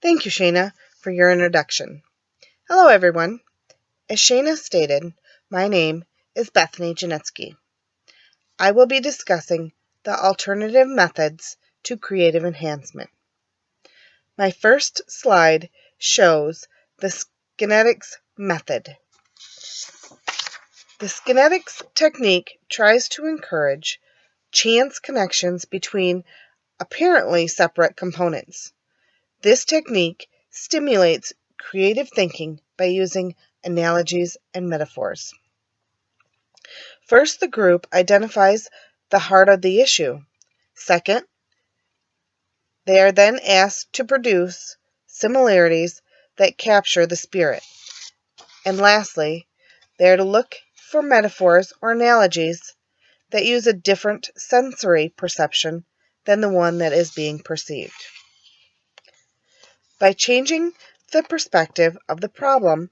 Thank you, Shayna, for your introduction. Hello, everyone. As Shayna stated, my name is Bethany Janetsky. I will be discussing the alternative methods to creative enhancement. My first slide shows the Skinetics method. The Skinetics technique tries to encourage chance connections between apparently separate components. This technique stimulates creative thinking by using analogies and metaphors. First, the group identifies the heart of the issue. Second, they are then asked to produce similarities that capture the spirit. And lastly, they are to look for metaphors or analogies that use a different sensory perception than the one that is being perceived. By changing the perspective of the problem,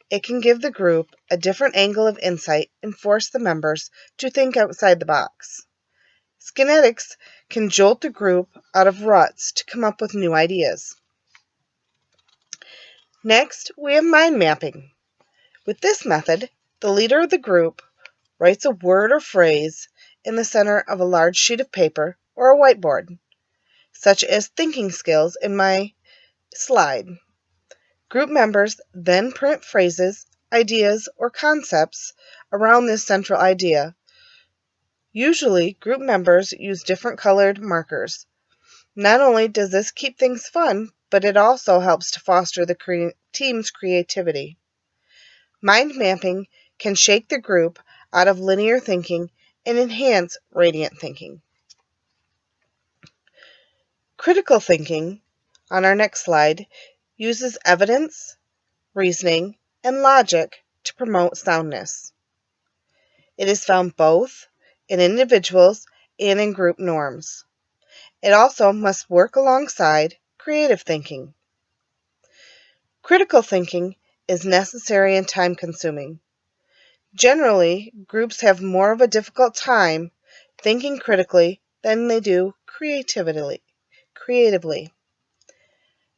it can give the group a different angle of insight and force the members to think outside the box. Skinetics can jolt the group out of ruts to come up with new ideas. Next, we have mind mapping. With this method, the leader of the group writes a word or phrase in the center of a large sheet of paper or a whiteboard, such as thinking skills in my slide. Group members then print phrases, ideas, or concepts around this central idea. Usually, group members use different colored markers. Not only does this keep things fun, but it also helps to foster the team's creativity. Mind mapping can shake the group out of linear thinking and enhance radiant thinking. Critical thinking, on our next slide, uses evidence, reasoning, and logic to promote soundness. It is found both in individuals and in group norms. It also must work alongside creative thinking. Critical thinking is necessary and time-consuming. Generally, groups have more of a difficult time thinking critically than they do creatively.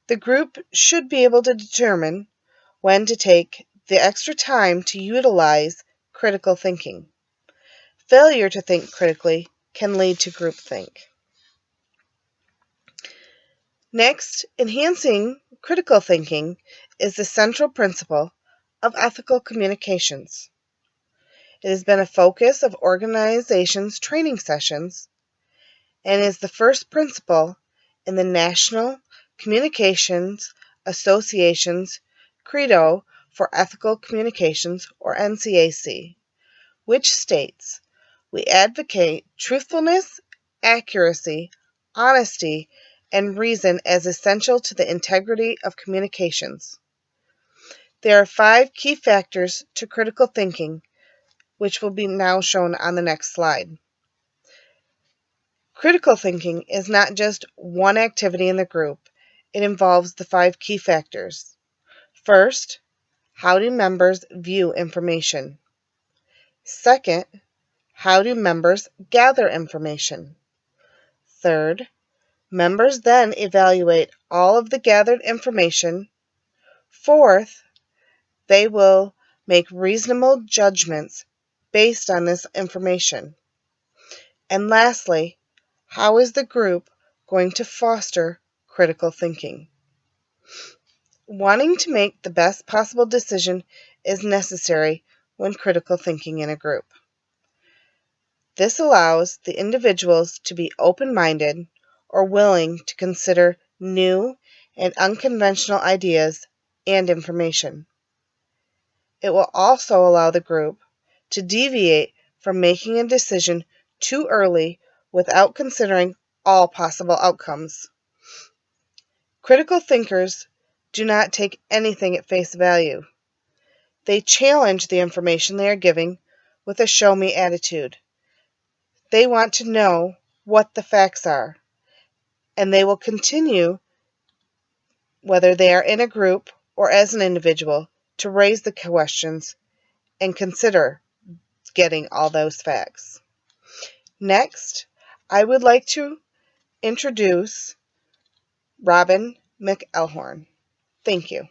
The group should be able to determine when to take the extra time to utilize critical thinking. Failure to think critically can lead to groupthink. Next, enhancing critical thinking is the central principle of ethical communications. It has been a focus of organizations' training sessions and is the first principle in the National Communications Association's Credo for Ethical Communications, or NCAC, which states, "We advocate truthfulness, accuracy, honesty, and reason as essential to the integrity of communications." There are 5 key factors to critical thinking, which will be now shown on the next slide. Critical thinking is not just one activity in the group. It involves the 5 key factors. First, how do members view information? Second, how do members gather information? Third, members then evaluate all of the gathered information. Fourth, they will make reasonable judgments based on this information. And lastly, how is the group going to foster critical thinking? Wanting to make the best possible decision is necessary when critical thinking in a group. This allows the individuals to be open-minded or willing to consider new and unconventional ideas and information. It will also allow the group to deviate from making a decision too early without considering all possible outcomes. Critical thinkers do not take anything at face value. They challenge the information they are giving with a show-me attitude. They want to know what the facts are, and they will continue, whether they are in a group or as an individual, to raise the questions and consider getting all those facts. Next, I would like to introduce Robin McElhorn. Thank you.